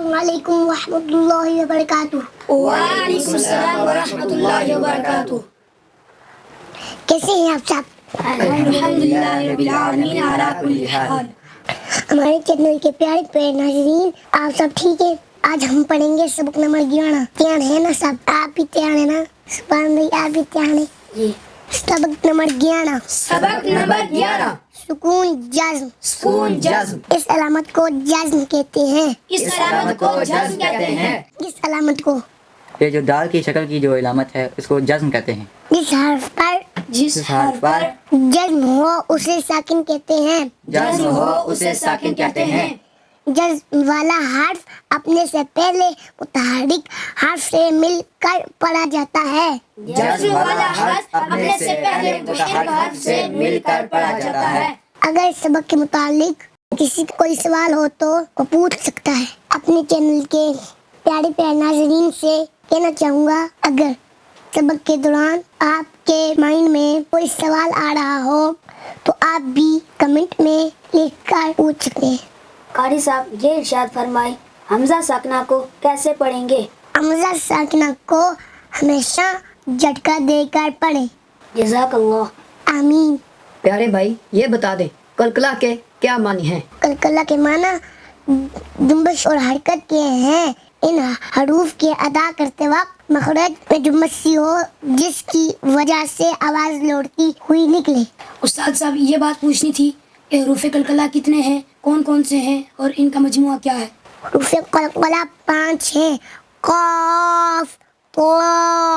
अस्सलामुअलैकुम वरहमतुल्लाहि वबरकातुहू। वालेकुम अस्सलाम वरहमतुल्लाहि वबरकातुहू। कैसे हैं आप सब? अल्हम्दुलिल्लाह रब्बिल आलमीन अला कुल्ली हाल। हमारे चैनल के प्यारे प्यारे नाज़रीन, आप सब ठीक है? आज हम पढ़ेंगे सबक नंबर 11। तैयार है ना सब? आप भी तैयार है ना? सुभान अल्लाह, आप भी तैयार है जी। सबक नंबर 11। सबक नंबर 11। सुकून जज्म। सुकून जज्म। इस अलामत को जज्म कहते हैं। इस अलामत को जज्म कहते हैं। इस अलामत को, ये जो दाल की शक्ल की जो इलामत है इसको जज्म कहते हैं। जिस हर्फ पर जिस हर्फ पर जज्म हो उसे साकिन कहते हैं। जज्म हो उसे साकिन कहते हैं। जज्म वाला हर्फ अपने से पहले मुतहर्रिक हर्फ से मिलकर पढ़ा जाता है। जज्म वाला हर्फ अपने से पहले मुतहर्रिक हर्फ से मिलकर पढ़ा जाता है। अगर सबक के मुतालिक किसी को कोई सवाल हो तो वो पूछ सकता है। अपने चैनल के प्यारे प्यारे नाज़रीन से कहना चाहूँगा, अगर सबक के दौरान आपके माइंड में कोई सवाल आ रहा हो तो आप भी कमेंट में लिखकर पूछ सकते हैं। कारी साहब, ये इरशाद फरमाए, हमजा साकना को कैसे पढ़ेंगे? हमजा साकिना को हमेशा झटका देकर पढ़ें। जज़ाकल्लाह। आमीन। प्यारे भाई, ये बता दे कलकला के क्या मानी है? कलकला के माना जुम्बश और हरकत के हैं। इन हरूफ के अदा करते वक्त मखरज में जुम्बशी हो जिसकी वजह से आवाज लौटती हुई निकले। उस्ताद साहब, ये बात पूछनी थी कि हरूफ कलकला कितने हैं, कौन कौन से हैं और इनका मजमुआ क्या है? हरूफ कलकला 5 हैं। क़ाफ, ता,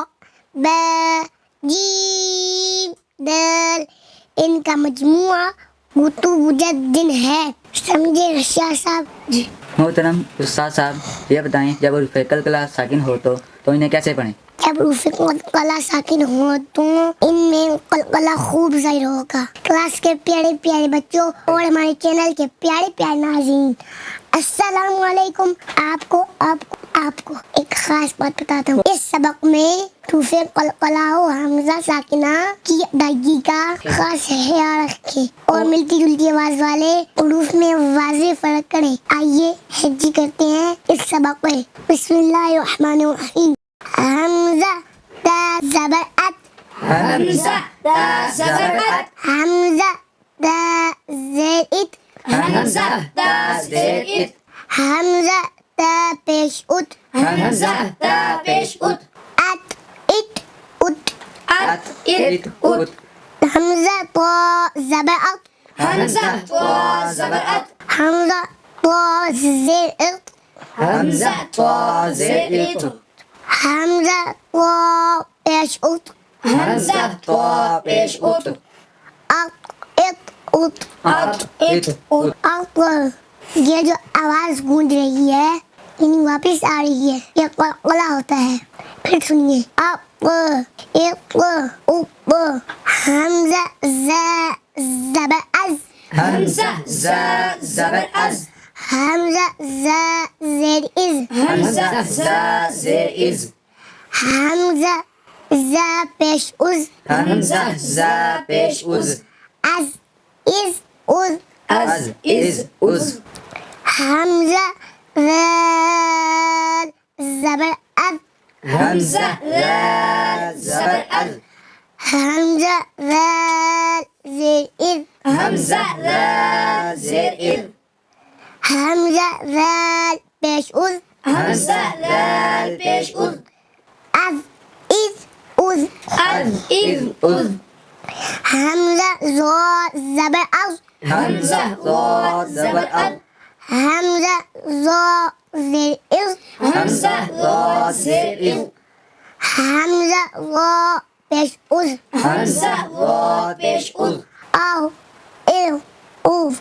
बा, जीम, दाल। इनका मजमुआ मुतमुजद्दिन है। समझे रशिया साहब? जी। मोहतरम उस्ताद साहब, ये बताएं जब हरूफ कलकला साकिन हो तो इन्हें कैसे पढ़ें? जब हरूफ कलकला साकिन हो तो इनमें कलकला खूब ज़ाहिर होगा। क्लास के प्यारे प्यारे बच्चों और हमारे चैनल के प्यारे प्यारे नाज़रीन, अस्सलाम वालेकुम। आपको एक खास बात बताता हूँ। इस सबक में हरूफ कलकला और हमजा साकिना की अदायगी का खास ख्याल रखें और मिलती जुलती आवाज वाले हरूफ में वाज़ेह फर्क करें। आइए हेजी करते हैं इस सबक पे। बिस्मिल्लाहिर्रहमानिर्रहीम। हमजा ता ज़बर अत। हमजा ता ज़बर अत। हमजा ता ज़ेर इत। हमजा ता ज़ेर इत। हमजा ता पेश उत। हमजा ता पेश उत। अत इत उत। अत इत उत। हमजा ता ज़बर अत। हमजा ता ज़बर अत। हमजा ता ज़ेर इत। हमजा ता ज़ेर इत। हमजा ता पेश उत। हमजा ता पेश उत। अत इत उत। अत इत उत। अत। ये जो आवाज गूंज रही है यानी वापस आ रही है, ये कलकला होता है। फिर सुनिए, अप एक उप। हमजा ज़ा ज़बर अज़। हमजा ज़ा ज़बर अज़। हमजा ज़ा ज़ेर इज़। हमजा ज़ा ज़ेर इज़। हमजा ज़ा पेश उज़। हमजा ज़ा पेश उज़। अज़ इज़ उज़। अज़ इज़ उज़। हमजा ज़ाल ज़बर अज़। हमजा ज़ा ज़बर अज़। हमजा ज़ाल ज़ेर इज़। हमजा ज़ा ज़ेर इज़। हमजा ज़ाल पेश उज़। हमजा ज़ाल पेश उज़। अज़ इज़ उज़। अज़ इज़ उज़। हमजा ज़ा ज़बर अज़। हमजा ज़ा ज़बर अज़। हमजा ज़ा ज़ेर इज़। हमजा ज़ा ज़ेर इज़। हमजा ज़ा पेश उज़। हमजा ज़ा पेश उज़। औ इव उव।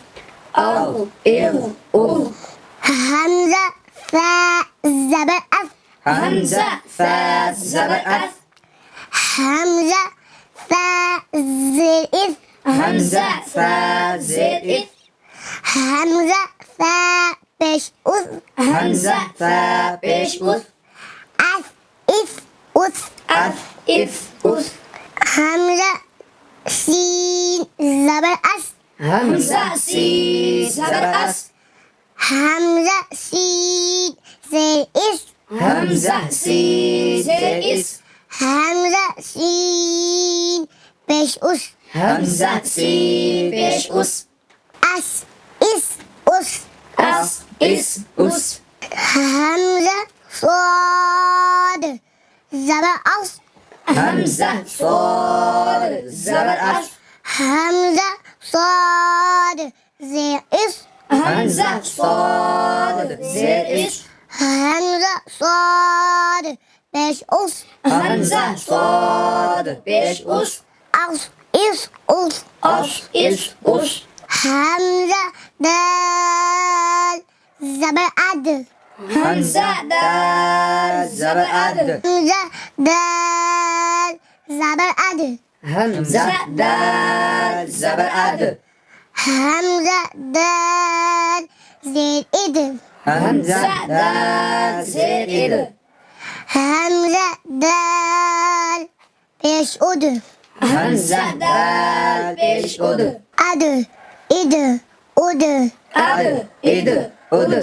औ इव उव। हमजा फ़ा ज़बर अज़। हमजा फ़ा ज़बर अज़। हमजा फ़ा ज़ेर इज़। हमजा फ़ा ज़ेर इज़। हमजा फ़ा पेश उज़। हमजा फ़ा पेश उज़। अज़ इफ़ उज़। अज़ इफ़ उज़। हमजा सीन ज़बर अज़। हमजा सीन ज़बर अज़। हमजा सीन हमजा सीन जेर इस हमजा सीन पेश उस हमजा सीन पेश उस अस इस उस अस इस उस हमजा स्वाद ज़बर अस हमजा स्वाद ज़बर अस हमजा स्वाद ज़ेर इस हमजा स्वाद जेर इस हमजा स्वाद पेश उस हमजा स्वाद पेश उस अस इस उस अस इस उस हमजा दाल ज़बर अद हमजा दाल ज़बर अद हमजा दाल ज़बर अद हमजा दाल ज़बर अद हमजा दाल ज़ेर इद हमजा दाल जेर इद हमजा दाल पेश उद हमजा दाल पेश उद अद इद उद अद इद उद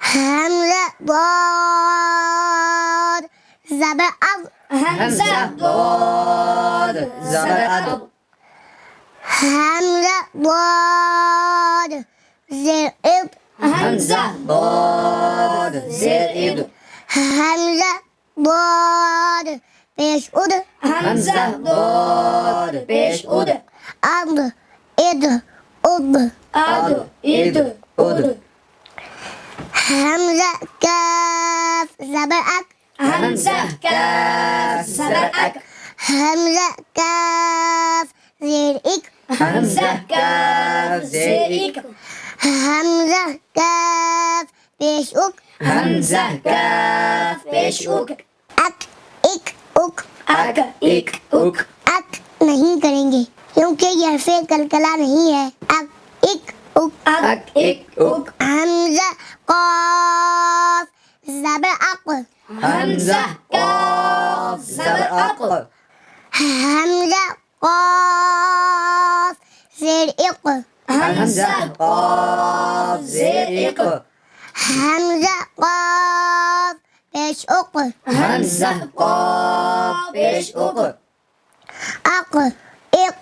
हमजा दाल ज़बर अद हमजा दाल ज़बर अद हमजा दाल ज़ेर इद हमजा दाल जेर इद हमजा दाल पेश उद हमजा दाल पेश उद अद इद उद अद इद उद हमजा काफ ज़बर अक हमजा काफ ज़बर अक हमजा काफ ज़ेर इक हमजा काफ जेर इक हमजा काफ पेश उक हमजा काफ पेश उक अक इक उक अक इक उक अक नहीं करेंगे क्योंकि यह हरफ़े कलकला नहीं है अक इक उक अक इक उक हमजा काफ ज़बर अक हमजा काफ ज़बर अक हमजा काफ ज़ेर इक हमजा काफ जेर इक हमजा काफ पेश उक हमजा काफ पेश उक अक इक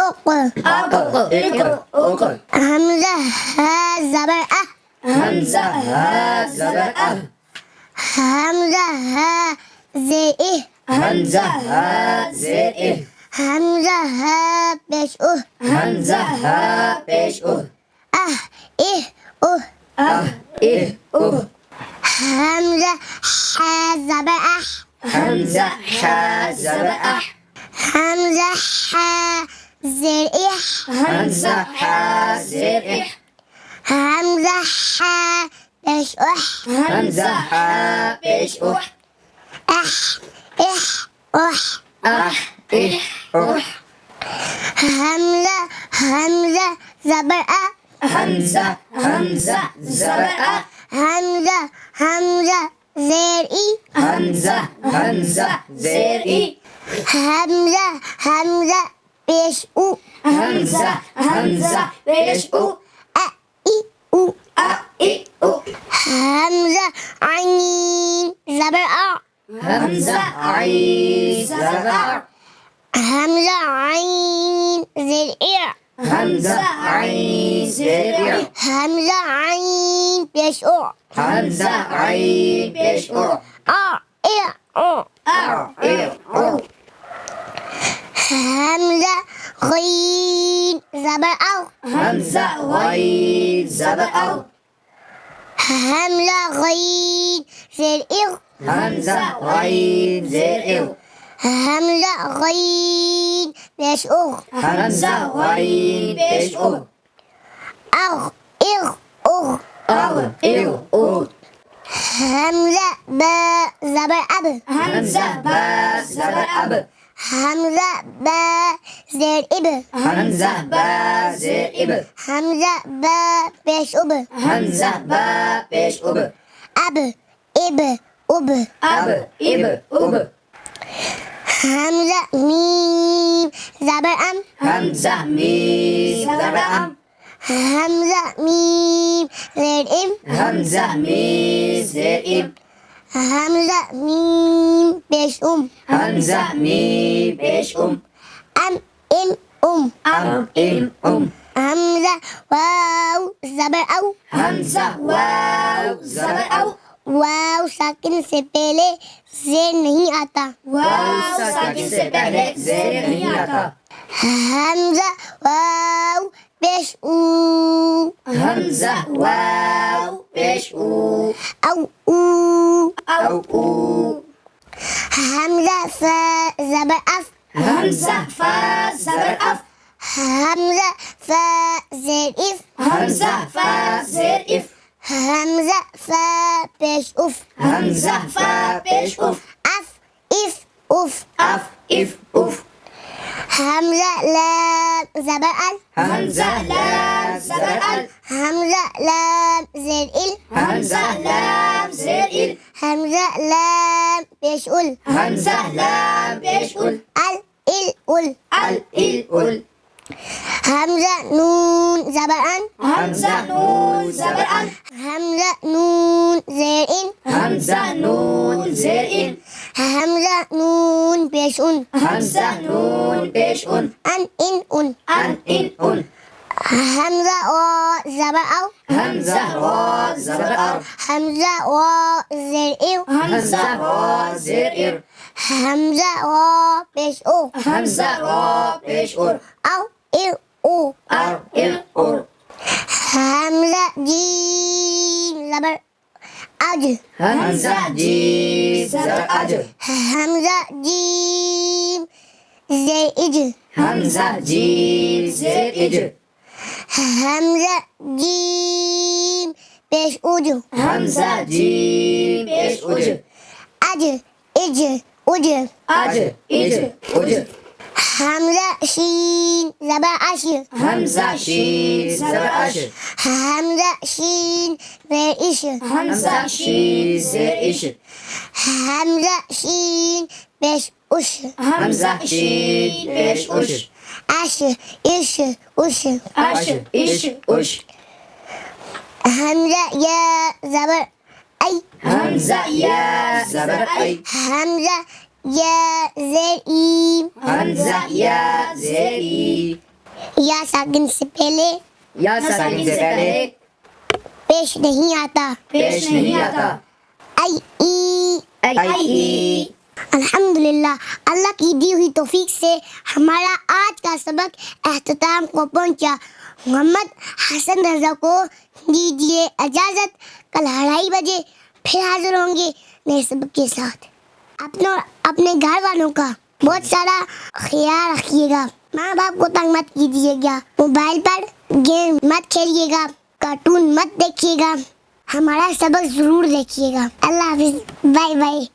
उक अक इक उक हमजा हा ज़बर अह हमजा हा ज़बर अह हमजा हा ज़ेर इह हमजा हा जेर इह हमजा हा पेश उह हमजा हा पेश उह अह इह उह अह इह उह हमजा हा ज़बर अह हमजा हा ज़बर अह हमजा हा ज़ेर इह हमजा हा जेर इह हमजा हा पेश उह हमजा हा पेश उह अह इह उह अह इह उह हमजा हमजा ज़बर अह हमजा हमजा ज़बर अह हमजा हमजा ज़ेर ई हमजा हमजा जेर इ हमजा हमजा पेश उ हमजा हमजा पेश उ अ ई उ अ इ उ हमजा आइन ज़बर आ हमजा आइन ज़बर अ हमजा आइन ज़ेर ई हमजा आइन जेर इ हमजा आइन पेश ओ हमजा आइन पेश उ आ ई ओ अ इ उ हमजा गीन ज़बर आ हमजा गीन ज़बर अ हमजा गीन ज़ेर ई हमजा गीन जेर इ हमजा गीन पेश ओ हमजा गीन पेश उ अग इग ओ अ इ उ हमजा बा ज़बर अब हमजा बा ज़बर अब हमजा बा ज़ेर इब हमजा बा जेर इब हमजा बा पेश उब हमजा बा पेश उब अब इब उब अब इब उब हमजा मीम ज़बर अम हमजा मीम ज़बर अम हमजा मीम ज़ेर इम हमजा मीम जेर इब हमजा मीम पेश हमजा मीम पेश अम इन अम इम हमजा वाव ज़बर औ हमजा वाव ज़बर औ वाव साकिन से पहले जेर नहीं आता। वाव साकिन से पहले जेर नहीं आता। हमजा वाव पेश ऊ हमजा वाव पेश ऊ औ ऊ हमजा फा ज़बर अफ हमजा फा ज़बर अफ हमजा फा जेर इफ हमजा फा जेर इफ हमजा फा पेश उफ हमजा फा पेश उफ अफ इफ उफ अफ इफ उफ हमजा लाम ज़बर अल हमजा लाम ज़बर अल हमजा लाम जेर इल हमजा लाम जेर इल हमजा लाम पेश उल हमजा लाम पेश उल अल इल उल अल इल उल हमजा नून ज़बर अन हमजा नून ज़बर अन हमजा नून जेर इन हमजा नून जेर इन हमजा नून पेश उन हमजा नून पेश उन अन इन उन हमजा ओ ज़बर औ हमजा वा ज़बर औ हमजा ओ जेर इव हमजा वा जेर इर हमजा ओ पेश ओ हमजा वा पेश उर औ इव ओ और इर उर हमजा जीम ज़बर अज हमजा जी ज़बर अज हमजा जीम जेर इज हमजा जी जेर इज हमजा जीम पेश उज हमजा जी पेश उज अज इज उज अज इज उज हमजा शीन ज़बर अश हमजा शीन ज़बर अश हमजा शीन जेर इश हमजा शीन जेर इश हमजा शीन पेश उश हमजा शीन पेश उश अश इश उश अश इश उश हमजा या ज़बर ऐ हमजा या ज़बर ऐ हमजा या जेर ई हमजा या जेर ई या साकिन से पहले या साकिन से पहले पेश नहीं आता। पेश नहीं आता। आई ई आई ई अल्हम्दुलिल्लाह अल्लाह की दी हुई तौफीक से हमारा आज का सबक अख्ताम को पहुंचा। मोहम्मद हसन रज़ा को दीजिए इजाज़त। कल 2:30 बजे फिर हाजिर होंगे नए सबक के साथ। अपने घर वालों का बहुत सारा ख्याल रखिएगा। माँ बाप को तंग मत कीजिएगा। मोबाइल पर गेम मत खेलिएगा। कार्टून मत देखिएगा। हमारा सबक ज़रूर देखिएगा। अल्लाह हाफिज़। Bye bye.